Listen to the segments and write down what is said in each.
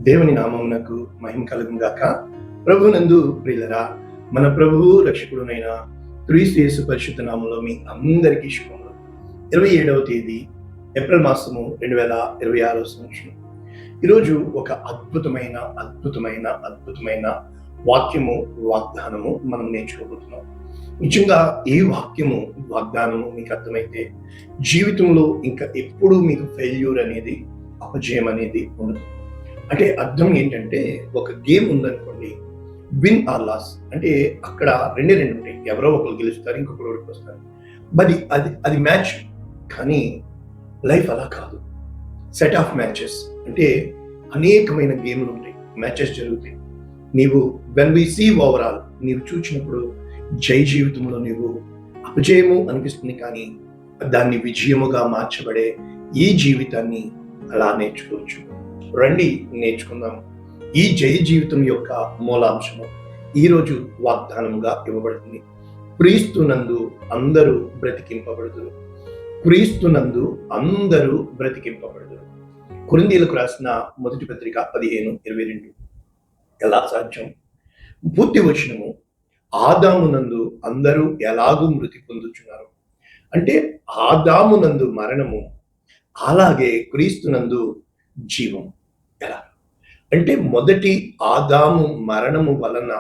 దేవుని నామమునకు మహిమ కలుగును గాక. ప్రభువునందు ప్రియులరా, మన ప్రభువు రక్షకుడునైన క్రీస్తు యేసు పరిశుద్ధ నామములో మీ అందరికీ శుభములు. 27వ తేదీ ఏప్రిల్ మాసము 2026 సంవత్సరం. ఈరోజు ఒక అద్భుతమైన వాక్యము, వాగ్దానము మనం నేర్చుకోబోతున్నాం. నిజంగా ఈ వాక్యము, వాగ్దానము మీకు అర్థమైతే జీవితంలో ఇంకా ఎప్పుడూ మీకు ఫెయిల్యూర్ అనేది, అపజయం అనేది ఉండదు. అంటే అర్థం ఏంటంటే, ఒక గేమ్ ఉందనుకోండి, విన్ ఆర్ లాస్ అంటే అక్కడ రెండే ఉంటాయి. ఎవరో ఒకరు గెలుస్తారు, ఇంకొకరు ఓడిపోస్తారు. మరి అది మ్యాచ్. కానీ లైఫ్ అలా కాదు. సెట్ ఆఫ్ మ్యాచెస్ అంటే అనేకమైన గేమ్లు ఉంటాయి, మ్యాచెస్ జరుగుతాయి. నీవు వెన్ వి సీ ఓవరాల్, నీవు చూసినప్పుడు జై జీవితంలో నీవు అపజయము అనిపిస్తుంది, కానీ దాన్ని విజయముగా మార్చబడే ఈ జీవితాన్ని అలా నేర్చుకోవచ్చు. రండి నేర్చుకుందాం. ఈ జయ జీవితం యొక్క మూలాంశము ఈరోజు వాగ్దానముగా ఇవ్వబడుతుంది. క్రీస్తునందు అందరూ బ్రతికింపబడుదురు. క్రీస్తునందు అందరూ బ్రతికింపబడుదురు. కొరింథీయులకు రాసిన మొదటి పత్రిక 15:22. ఎలా సాధ్యం? పూర్తి వచనము, ఆదామునందు అందరూ ఎలాగూ మృతి పొందుచున్నారు అంటే ఆదామునందు మరణము, అలాగే క్రీస్తునందు జీవం. ఎలా అంటే మొదటి ఆదాము మరణము వలన,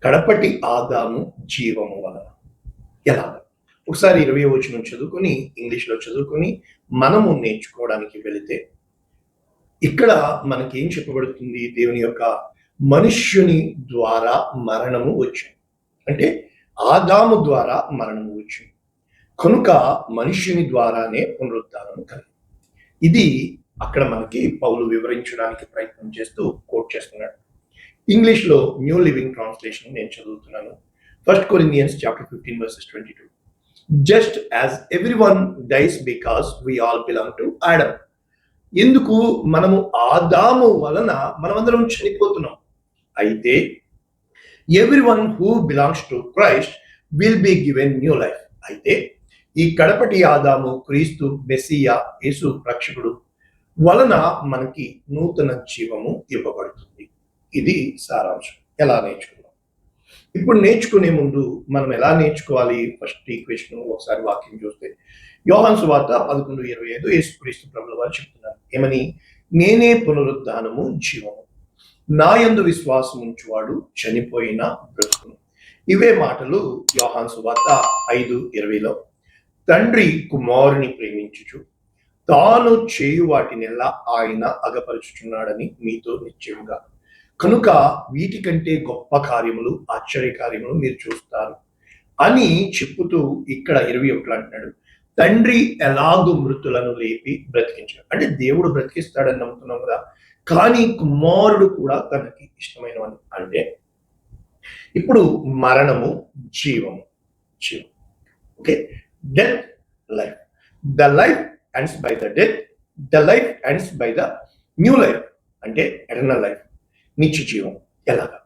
కడపటి ఆదాము జీవము వలన. ఎలా? ఒకసారి 20వ వచనం చదువుకొని, ఇంగ్లీష్లో చదువుకొని మనము నేర్చుకోవడానికి వెళితే, ఇక్కడ మనకేం చెప్పబడుతుంది? దేవుని యొక్క మనుష్యుని ద్వారా మరణము వచ్చింది అంటే ఆదాము ద్వారా మరణము వచ్చింది కనుక మనుష్యుని ద్వారానే పునరుద్ధానం కలిగింది. ఇది అక్కడ మనకి పౌలు వివరించడానికి ప్రయత్నం చేస్తూ కోట్ చేస్తున్నాడు. ఇంగ్లీష్లో న్యూ లివింగ్ ట్రాన్స్లేషన్ నేను చదువుతున్నాను. 1 Corinthians chapter 15 verses 22. Just as everyone dies because we all belong to Adam. ఎందుకు? మనము ఆదాము వలన మనమందరం చనిపోతున్నాం. అయితే everyone who belongs to Christ will be given new life. అయితే ఈ కడపటి ఆదాము, క్రీస్తు మెస్సియా, యేసు రక్షకుడు వలన మనకి నూతన జీవము ఇవ్వబడుతుంది. ఇది సారాంశం. ఎలా నేర్చుకుందాం? ఇప్పుడు నేర్చుకునే ముందు మనం ఎలా నేర్చుకోవాలి? ఫస్ట్ ఈక్వేషన్ ఒకసారి వాక్యం చూస్తే, యోహాను సువార్త 11:25 యేసుక్రీస్తు ప్రభువుల వారు చెప్తున్నారు. ఏమని? నేనే పునరుద్ధానము, జీవము. నా యందు విశ్వాసం ఉంచువాడు చనిపోయినా బ్రతుకును. ఇవే మాటలు యోహాను సువార్త 5:20లో, తండ్రి కుమారుని ప్రేమించుచు తాను చేయు వాటినెల్లా ఆయన అగపరుచుచున్నాడని మీతో నిశ్చయముగా, కనుక వీటికంటే గొప్ప కార్యములు, ఆశ్చర్య కార్యములు మీరు చూస్తారు అని చెప్పుతూ ఇక్కడ 21 అంటున్నాడు. తండ్రి ఎలాగూ మృతులను లేపి బ్రతికించాడు అంటే దేవుడు బ్రతికిస్తాడని నమ్ముతున్నాం కదా, కానీ కుమారుడు కూడా తనకి ఇష్టమైనవని. అంటే ఇప్పుడు మరణము, జీవము. Okay, death, life. The life ends by the death, the life ends by the new life అంటే ఎటర్నల్ లైఫ్, నిత్య జీవం. ఎలాగా?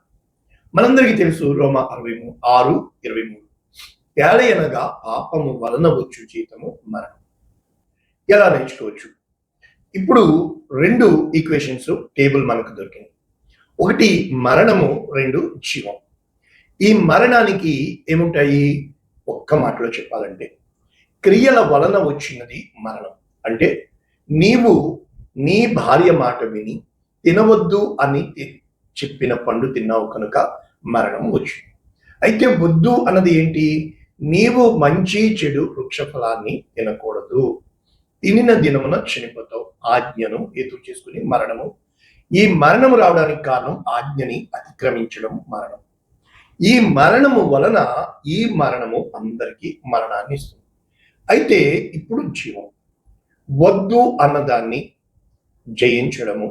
మనందరికీ తెలుసు, రోమా 6:23, ఏలయనగా పాపము వలన వచ్చు జీతము మరణం. ఎలా నేర్చుకోవచ్చు? ఇప్పుడు 2 ఈక్వేషన్స్ టేబుల్ మనకు దొరికింది. ఒకటి మరణము, 2 జీవం. ఈ మరణానికి ఏముంటాయి? ఒక్క మాటలో చెప్పాలంటే, క్రియల వలన వచ్చినది మరణం. అంటే నీవు నీ భార్య మాట విని తినవద్దు అని చెప్పిన పండు తిన్నావు కనుక మరణం వచ్చింది. అయితే వద్దు అన్నది ఏంటి? నీవు మంచి చెడు వృక్ష ఫలాన్ని తినకూడదు, తినిన దినమున చనిపోతావు. ఆజ్ఞను హేతు చేసుకుని మరణము. ఈ మరణము రావడానికి కారణం ఆజ్ఞని అతిక్రమించడం, మరణం. ఈ మరణము వలన, ఈ మరణము అందరికీ మరణాన్ని ఇస్తుంది. అయితే ఇప్పుడు జీవం, వద్దు అన్నదాన్ని జయించడము,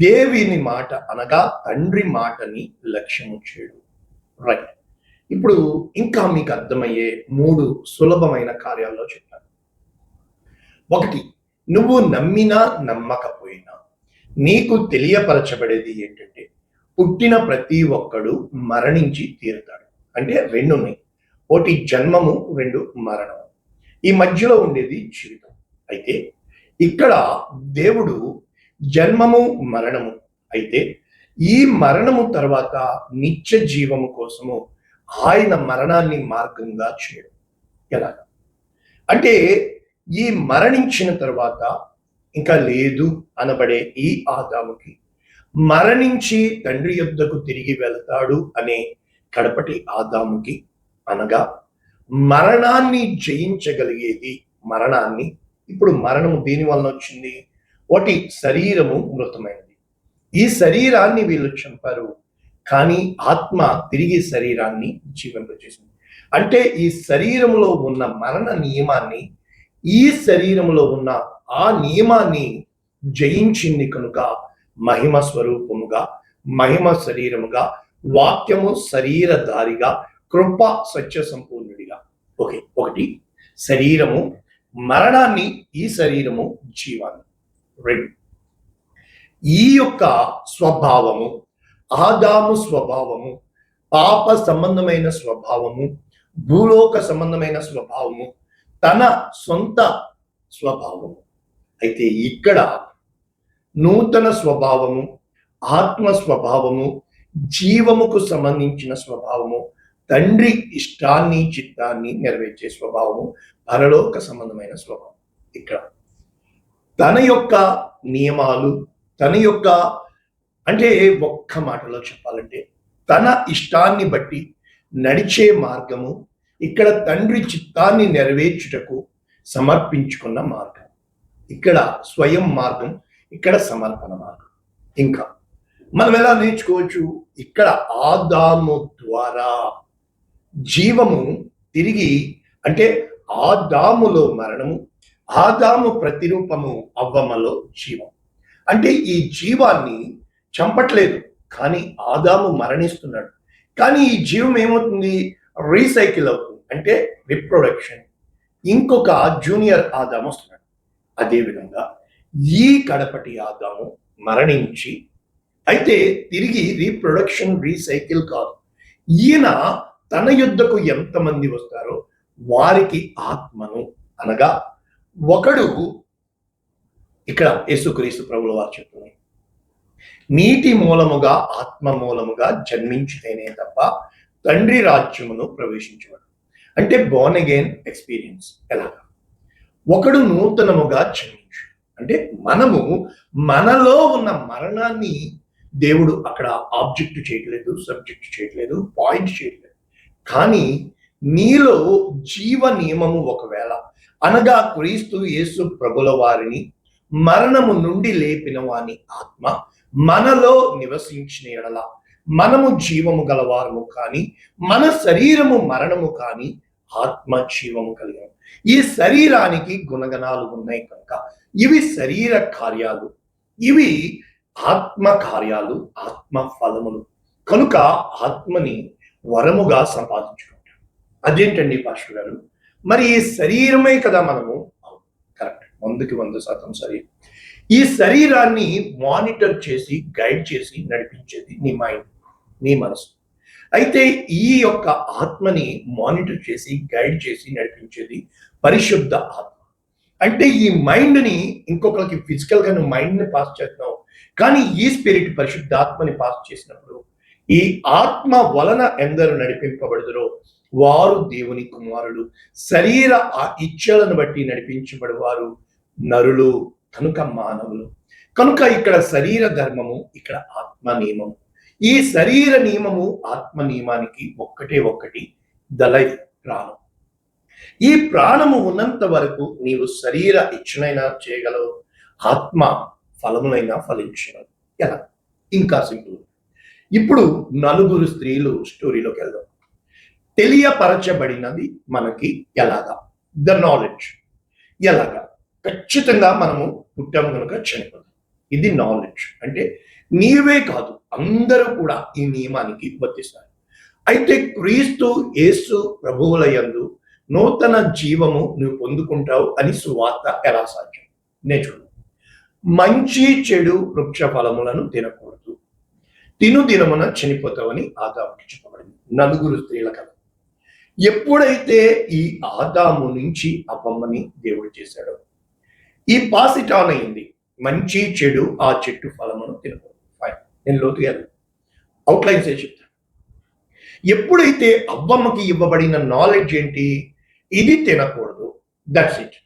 దేవుని మాట అనగా తండ్రి మాటని లక్ష్యము చేయడం. రైట్. ఇప్పుడు ఇంకా మీకు అర్థమయ్యే 3 సులభమైన కార్యాల్లో చెప్తాను. 1, నువ్వు నమ్మినా నమ్మకపోయినా నీకు తెలియపరచబడేది ఏంటంటే, పుట్టిన ప్రతి ఒక్కడు మరణించి తీరుతాడు. అంటే 2 ఉన్నాయి. 1 జన్మము, 2 మరణము. ఈ మధ్యలో ఉండేది జీవితం. అయితే ఇక్కడ దేవుడు జన్మము మరణము. అయితే ఈ మరణము తర్వాత నిత్య జీవము కోసము ఆయన మరణాన్ని మార్గంగా చేయడం ఎలాగా అంటే ఈ మరణించిన తర్వాత ఇంకా లేదు అనబడే ఈ ఆదాముకి మరణించి తండ్రి యొద్దకు తిరిగి వెళతాడు అనే కడపటి ఆదాముకి అనగా మరణాన్ని జయించగలిగేది మరణాన్ని. ఇప్పుడు మరణము దేని వలన వచ్చింది? ఒకటి, శరీరము మృతమైనది. ఈ శరీరాన్ని వీళ్ళు చంపారు, కానీ ఆత్మ తిరిగి శరీరాన్ని జీవింపజేసింది. అంటే ఈ శరీరంలో ఉన్న మరణ నియమాన్ని ఈ శరీరంలో ఉన్న ఆ నియమాన్ని జయించింది కనుక మహిమ స్వరూపముగా, మహిమ శరీరముగా, వాక్యము శరీరధారిగా, కృప సత్య సంపూర్ణుడిగా. ఓకే, ఒకటి శరీరము మరణాన్ని, ఈ శరీరము జీవాన్ని. రెండు, ఈ యొక్క స్వభావము ఆదాము స్వభావము, పాప సంబంధమైన స్వభావము, భూలోక సంబంధమైన స్వభావము, తన సొంత స్వభావము. అయితే ఇక్కడ నూతన స్వభావము, ఆత్మ స్వభావము, జీవముకు సంబంధించిన స్వభావము, తండ్రి ఇష్టాన్ని చిత్తాన్ని నెరవేర్చే స్వభావము, పరలోక సంబంధమైన స్వభావం. ఇక్కడ తన యొక్క నియమాలు, తన యొక్క అంటే ఒక్క మాటలో చెప్పాలంటే తన ఇష్టాన్ని బట్టి నడిచే మార్గము, ఇక్కడ తండ్రి చిత్తాన్ని నెరవేర్చుటకు సమర్పించుకున్న మార్గం. ఇక్కడ స్వయం మార్గం, ఇక్కడ సమర్పణ మార్గం. ఇంకా మనం ఎలా నేర్చుకోవచ్చు? ఇక్కడ ఆదాము ద్వారా జీవము తిరిగి అంటే ఆదాములో మరణము, ఆదాము ప్రతిరూపము అవ్వమలో జీవం. అంటే ఈ జీవాన్ని చంపట్లేదు, కానీ ఆదాము మరణిస్తున్నాడు. కానీ ఈ జీవం ఏమవుతుంది? రీసైకిల్ అవుతుంది, అంటే రిప్రొడక్షన్. ఇంకొక జూనియర్ ఆదాము వస్తున్నాడు. అదేవిధంగా ఈ కడపటి ఆదాము మరణించి, అయితే తిరిగి రీప్రొడక్షన్ రీసైకిల్ కాదు. ఈయన తన యుద్ధకు ఎంతమంది వస్తారో వారికి ఆత్మను అనగా ఒకడు ఇక్కడ యేసుక్రీస్తు ప్రభుల వారు చెప్తున్నారు, నీటి మూలముగా ఆత్మ మూలముగా జన్మించితేనే తప్ప తండ్రి రాజ్యమును ప్రవేశించవాడు. అంటే బోర్న్ అగైన్ ఎక్స్పీరియన్స్. ఎలాగా? ఒకడు నూతనముగా జన్మించు అంటే మనము మనలో ఉన్న మరణాన్ని దేవుడు అక్కడ ఆబ్జెక్ట్ చేయట్లేదు, సబ్జెక్ట్ చేయట్లేదు, పాయింట్ చేయట్లేదు. కానీ నీలో జీవ నియమము ఒకవేళ అనగా క్రీస్తు యేసు ప్రభుల వారిని మరణము నుండి లేపిన వాని ఆత్మ మనలో నివసించిన ఎడల మనము జీవము గలవారము కానీ మన శరీరము మరణము కానీ ఆత్మ జీవము కలిగాము. ఈ శరీరానికి గుణగణాలు ఉన్నాయి కనుక ఇవి శరీర కార్యాలు, ఇవి ఆత్మ కార్యాలు, ఆత్మ ఫలములు కనుక ఆత్మని వరముగా సంపాదించుకుంటాం. అదేంటండి పాస్టర్ గారు? మరి ఈ శరీరమే కదా మనము. కరెక్ట్, 100% శరీరం. ఈ శరీరాన్ని మానిటర్ చేసి గైడ్ చేసి నడిపించేది నీ మైండ్, నీ మనసు. అయితే ఈ యొక్క ఆత్మని మానిటర్ చేసి గైడ్ చేసి నడిపించేది పరిశుద్ధ ఆత్మ. అంటే ఈ మైండ్ని ఇంకొకరికి ఫిజికల్ గా నువ్వు మైండ్ని పాస్ చేస్తున్నావు, కానీ ఈ స్పిరిట్ పరిశుద్ధ ఆత్మని పాస్ చేసినప్పుడు ఈ ఆత్మ వలన ఎందరు నడిపింపబడుదురో వారు దేవుని కుమారుడు. శరీర ఇచ్చలను బట్టి నడిపించబడేవారు నరులు కనుక మానవులు. కనుక ఇక్కడ శరీర ధర్మము, ఇక్కడ ఆత్మ నియమము. ఈ శరీర నియమము ఆత్మ నియమానికి ఒక్కటి దళై ప్రాణం. ఈ ప్రాణము ఉన్నంత వరకు నీవు శరీర ఇచ్చనైనా చేయగలవు, ఆత్మ ఫలమునైనా ఫలించగలవు. ఎలా? ఇంకా సింపుల్. ఇప్పుడు నలుగురు స్త్రీలు స్టోరీలోకి వెళ్దాం. తెలియపరచబడినది మనకి ఎలాగా? The knowledge. ఎలాగా? ఖచ్చితంగా మనము పుట్టాము కనుక చనిపోతాం. ఇది నాలెడ్జ్. అంటే నీవే కాదు, అందరూ కూడా ఈ నియమానికి వర్తిస్తారు. అయితే క్రీస్తు యేసు ప్రభువుల యందు నూతన జీవము నువ్వు పొందుకుంటావు అని సువార్త ఎలా సాధ్యం? నేర్చుకున్నావు. మంచి చెడు వృక్ష ఫలములను తినకూడదు, తిను దినమున చనిపోతావని ఆదాముకి చెప్పబడింది. నలుగురు స్త్రీల కథ. ఎప్పుడైతే ఈ ఆదాము నుంచి అవ్వమ్మని దేవుడు చేశాడో, ఈ పాస్ ఇట్ ఆన్ అయింది. మంచి చెడు ఆ చెట్టు ఫలమును తినకూడదు. ఫైన్, నేను లోతుగా అవుట్లైన్స్ చెప్తాను. ఎప్పుడైతే అవ్వమ్మకి ఇవ్వబడిన నాలెడ్జ్ ఏంటి, ఇది తినకూడదు, దట్స్ ఇట్.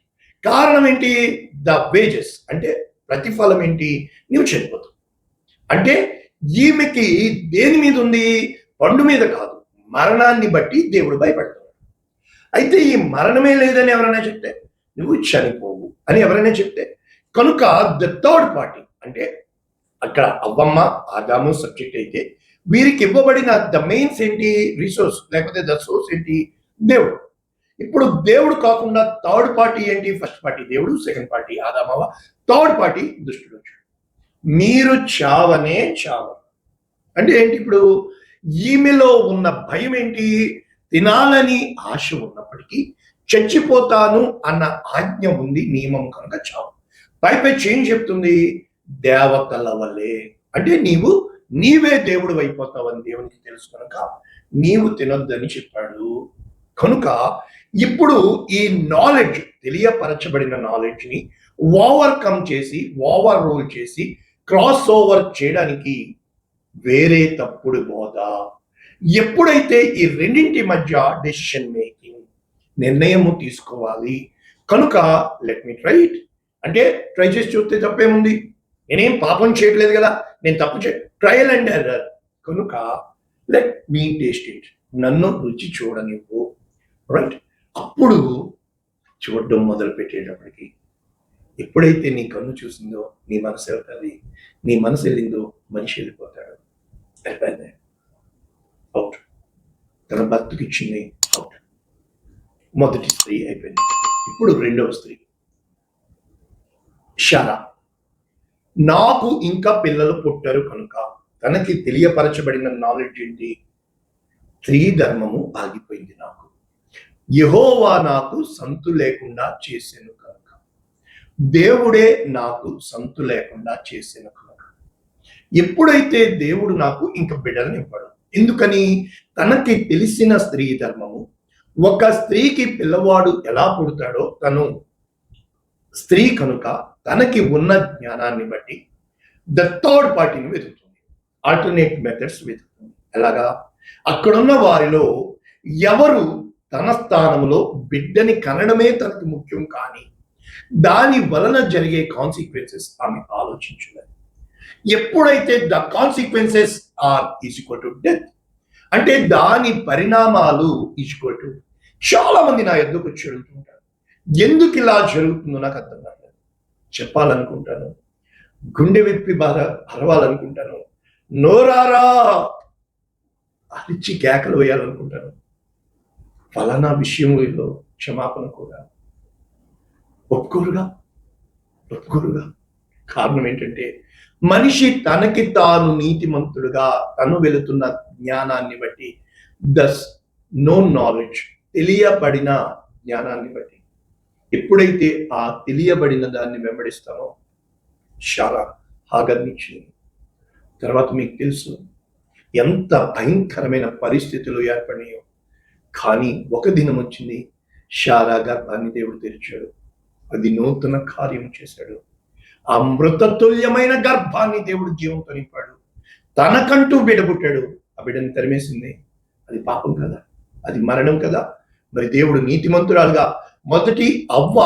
కారణం ఏంటి, ద వేజెస్ అంటే ప్రతిఫలం ఏంటి, నువ్వు చనిపోతావు. అంటే ఈమెకి దేని మీద ఉంది, పండు మీద కాదు, మరణాన్ని బట్టి దేవుడు భయపడతాడు. అయితే ఈ మరణమే లేదని ఎవరైనా చెప్తే, నువ్వు చనిపోవు అని ఎవరైనా చెప్తే, కనుక ద థర్డ్ పార్టీ అంటే అక్కడ అవ్వమ్మ ఆదాము సబ్జెక్ట్ అయితే, వీరికి ఇవ్వబడిన ద మెయిన్స్ ఏంటి, రిసోర్స్ లేకపోతే ద సోర్స్ ఏంటి, దేవుడు. ఇప్పుడు దేవుడు కాకుండా థర్డ్ పార్టీ ఏంటి, ఫస్ట్ పార్టీ దేవుడు, సెకండ్ పార్టీ ఆదామవ, థర్డ్ పార్టీ దుష్టుడు. మీరు చావనే చావ అంటే ఏంటి, ఇప్పుడు ఈమెలో ఉన్న భయం ఏంటి, తినాలని ఆశ ఉన్నప్పటికీ చచ్చిపోతాను అన్న ఆజ్ఞ ఉంది, నియమం కనుక చావు. పైపై చేంజ్ చెప్తుంది, దేవతల వల్లే అంటే నీవే దేవుడు అయిపోతావని దేవునికి తెలుసు కనుక నీవు తినొద్దని చెప్పాడు. కనుక ఇప్పుడు ఈ నాలెడ్జ్, తెలియపరచబడిన నాలెడ్జ్ ని ఓవర్కమ్ చేసి, ఓవర్ రోల్ చేసి, క్రాస్ ఓవర్ చేయడానికి వేరే తప్పుడు బోధ. ఎప్పుడైతే ఈ రెండింటి మధ్య డెసిషన్ మేకింగ్, నిర్ణయము తీసుకోవాలి. కనుక లెట్ మీ ట్రై ఇట్ అంటే ట్రై చేసి చూస్తే తప్పేముంది, నేనేం పాపం చేయట్లేదు కదా, నేను తప్పు ట్రయల్ అండ్ ఎర్రర్. కనుక లెట్ మీ టేస్ట్ ఇట్, నన్ను రుచి చూడనివ్వు. రైట్, అప్పుడు చూడడం మొదలు పెట్టేటప్పటికి ఎప్పుడైతే నీ కన్ను చూసిందో నీ మనసు వెళ్తుంది, నీ మనసు వెళ్ళిందో మనిషి వెళ్ళిపోతాడు. అయిపోయింది, అవుట్. తన భర్తకి ఇచ్చింది, అవుట్. మొదటి స్త్రీ అయిపోయింది. ఇప్పుడు రెండవ స్త్రీ షారా. నాకు ఇంకా పిల్లలు పుట్టారు కనుక తనకి తెలియపరచబడిన నాలెడ్జ్ ఏంటి, స్త్రీ ధర్మము ఆగిపోయింది. నాకు యెహోవా నాకు సంతు లేకుండా చేసాను కనుక, దేవుడే నాకు సంతు లేకుండా చేసాను కనుక. ఎప్పుడైతే దేవుడు నాకు ఇంకా బిడ్డలను ఇవ్వడు, ఎందుకని, తనకి తెలిసిన స్త్రీ ధర్మము. ఒక స్త్రీకి పిల్లవాడు ఎలా పుడతాడో తను స్త్రీ కనుక తనకి ఉన్న జ్ఞానాన్ని బట్టి ద థర్డ్ పార్టీని వెతుకుతుంది, ఆల్టర్నేట్ మెథడ్స్ వెతుకుతుంది. ఎలాగా, అక్కడున్న వారిలో ఎవరు తన స్థానంలో బిడ్డని కనడమే తనకు ముఖ్యం కానీ దాని వలన జరిగే కాన్సిక్వెన్సెస్ ఆమె ఆలోచించలేదు. ఎప్పుడైతే the consequences are equal to death అంటే దాని పరిణామాలు ఈక్వల్ టు, చాలా మంది నా ఎద్దుకు వచ్చి అడుగుతుంటారు, ఎందుకు ఇలా జరుగుతుందో నాకు అర్థం కాలేదు. చెప్పాలనుకుంటాను, గుండె విప్పి బాధ అరవాలనుకుంటాను, నోరారా అరిచి కేకలు వేయాలనుకుంటాను. ఫలానా విషయంలో క్షమాపణ కూడా ఒప్పుకోరుగా. కారణం ఏంటంటే మనిషి తనకి తాను నీతిమంతుడుగా తను వెళుతున్న జ్ఞానాన్ని బట్టి, దస్ నో నాలెడ్జ్, తెలియబడిన జ్ఞానాన్ని బట్టి ఎప్పుడైతే ఆ తెలియబడిన దాన్ని వెంబడిస్తామో, షారా హాగర్నిచ్చింది. తర్వాత మీకు తెలుసు ఎంత భయంకరమైన పరిస్థితులు ఏర్పడినాయో. కానీ ఒక దినం వచ్చింది, షారా గర్భాన్ని దేవుడు తెరిచాడు, అది నూతన కార్యం చేశాడు. ఆ మృతతుల్యమైన గర్భాన్ని దేవుడు జీవంతో నింపాడు, తనకంటూ బిడ్డ పుట్టాడు. ఆ బిడ్డని తరిమేసింది, అది పాపం కదా, అది మరణం కదా. మరి దేవుడు నీతిమంతురాలుగా, మొదటి అవ్వ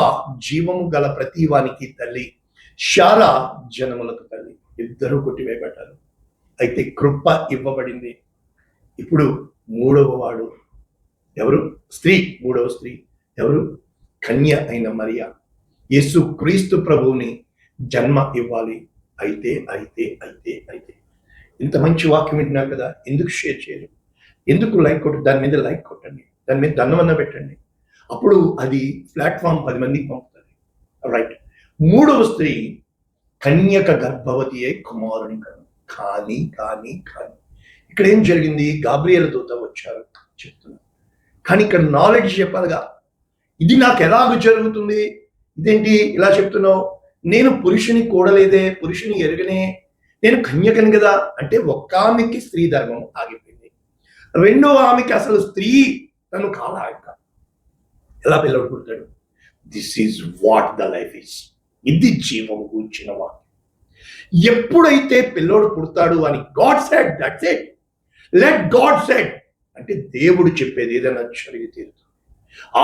జీవము గల ప్రతి వానికి తల్లి, షారా జనములకు తల్లి, ఇద్దరూ కొట్టివేయబడ్డారు. అయితే కృప ఇవ్వబడింది. ఇప్పుడు మూడవ వాడు ఎవరు, స్త్రీ, మూడవ స్త్రీ ఎవరు, కన్య అయిన మరియా. యేసు క్రీస్తు ప్రభువుని జన్మ ఇవ్వాలి. అయితే ఇంత మంచి వాక్యం వింటున్నారు కదా, ఎందుకు షేర్ చేయరు, ఎందుకు లైక్ కొట్టు, దాని మీద లైక్ కొట్టండి, దాని మీద దండమన్న పెట్టండి, అప్పుడు అది ప్లాట్ఫామ్ 10 మందికి పంపుతుంది. రైట్, మూడవ స్త్రీ కన్యక గర్భవతి అయి కుమారుని కానీ ఇక్కడ ఏం జరిగింది, గాబ్రియల్ దూత వచ్చారు చెప్తున్నారు. కానీ ఇక్కడ నాలెడ్జ్ చెప్పాలిగా, ఇది నాకు ఎలాగ జరుగుతుంది, ఇదేంటి ఇలా చెప్తున్నావు, నేను పురుషుని కూడలేదే, పురుషుని ఎరుగనే, నేను కన్యకని కదా. అంటే ఒక్క ఆమెకి స్త్రీ ధర్మం ఆగిపోయింది, రెండో ఆమెకి అసలు స్త్రీ తను కాలా, ఎలా పిల్లడు పుడతాడు. This is what the life is. ఇది జీవం కూర్చిన వాక్యం. ఎప్పుడైతే పిల్లోడు పుడతాడు అని God said, that's it. Let God said అంటే దేవుడు చెప్పేది ఏదైనా జరిగి తీరుతుంది.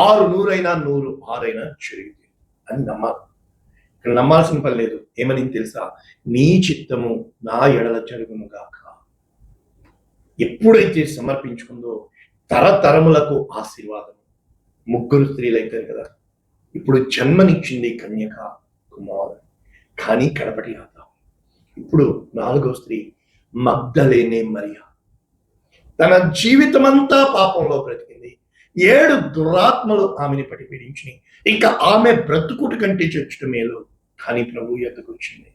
6 అయినా 100 అయినా జరిగి తీరుతుంది అని నమ్మాలి. ఇక్కడ నమ్మాల్సిన పని లేదు. ఏమని తెలుసా? నీ చిత్తము నా ఎడల జరుగును గాక. ఎప్పుడైతే సమర్పించుకుందో తరతరములకు ఆశీర్వాదం. 3 స్త్రీలు అయితారు కదా. ఇప్పుడు జన్మనిచ్చింది కన్యక కుమారు, కానీ కడపటి ఆదాము. ఇప్పుడు 4వ స్త్రీ మగ్దలేనే మరియా. తన జీవితమంతా పాపంలో బ్రతికింది. 7 దురాత్మలు ఆమెని పట్టి పీడించినాయి. ఇంకా ఆమె బ్రతుకుటి కంటే చచ్చడం మేలు, కానీ ప్రభు ఎద్దకు వచ్చింది.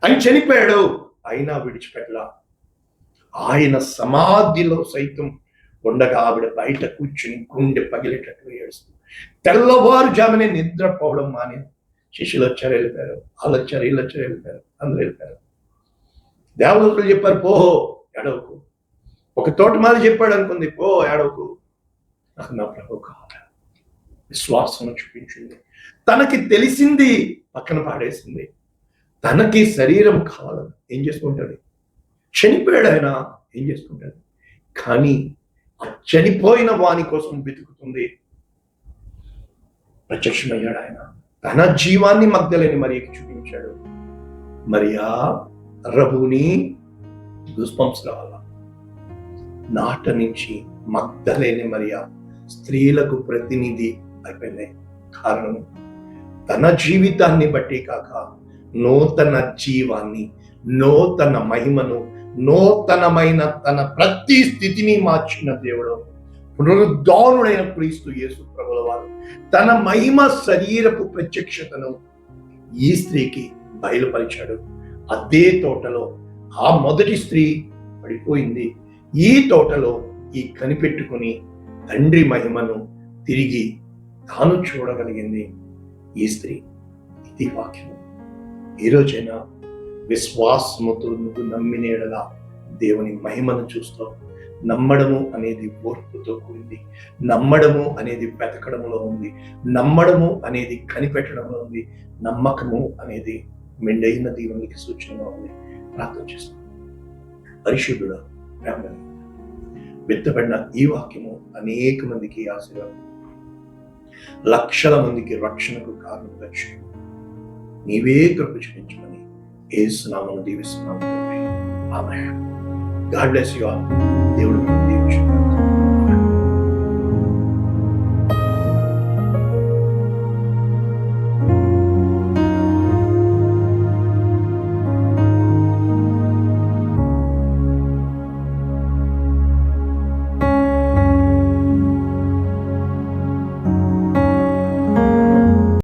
ఆయన చనిపోయాడు, అయినా విడిచిపెట్టలా. ఆయన సమాధిలో సైతం ఉండగా ఆవిడ బయట కూర్చుని గుండె పగిలేటట్టు ఏడుస్తుంది. తెల్లవారుజామునే నిద్రపోవడం మానే. శిష్యులు వచ్చారు, వెళ్ళిపోయారు. వాళ్ళు వచ్చారు, వీళ్ళు వచ్చారు, వెళ్ళిపోయారు. అందరూ వెళ్ళిపోయారు. దేవదూతలు చెప్పారు, పో ఏడవకు. ఒక తోటమాలి చెప్పాడు అనుకుంది, పో ఏడవకు, నాకు నా ప్రభు కావాలి. విశ్వాసం చూపించింది. తనకి తెలిసింది పక్కన పాడేసింది. తనకి శరీరం కావాలని ఏం చేసుకుంటాడు? చనిపోయాడు ఆయన, ఏం చేసుకుంటాడు? కానీ ఆ చనిపోయిన వాని కోసం వెతుకుతుంది. ప్రత్యక్షమయ్యాడు ఆయన. తన జీవాన్ని మగ్దలేని మరియకి చూపించాడు. మరియా రబూని గూస్బంప్స్ రావాల. నాట నుంచి మగ్దలేని మరియా స్త్రీలకు ప్రతినిధి అయిపోయింది. కారణం తన జీవితాన్ని బట్టి కాక నూతన జీవాన్ని, నూతన మహిమను, నూతనమైన తన ప్రతి స్థితిని మార్చిన దేవుడు పునరుద్ధానుడైన క్రీస్తు యేసు ప్రభుల వారు తన మహిమ శరీరపు ప్రత్యక్షతను ఈ స్త్రీకి బయలుపరిచాడు. అదే తోటలో ఆ మొదటి స్త్రీ పడిపోయింది. ఈ తోటలో ఈ కనిపెట్టుకుని తండ్రి మహిమను తిరిగి తాను చూడగలిగింది ఈ స్త్రీ. ఇది వాక్యం. ఈరోజైనా విశ్వాసముతో నువ్వు నమ్మినేడలా దేవుని మహిమను చూస్తావు. నమ్మడము అనేది ఓర్పుతో కూడింది. నమ్మడము అనేది వెతకడంలో ఉంది. నమ్మడము అనేది కనిపెట్టడంలో ఉంది. నమ్మకము అనేది మెండైన దీవునికి సూచనగా ఉంది. ప్రార్థన చేస్తాం. పరిశుద్ధుడా, ప్రేమ విత్తబడిన ఈ వాక్యము అనేక మందికి ఆశీర్వాదం, లక్షల మందికి రక్షణకు కారణంగా చేయి. నీవే కృప చూపించమని యేసు నామమున దీవిస్తున్నాము. ఆమేన్. God bless you all. దేవుడు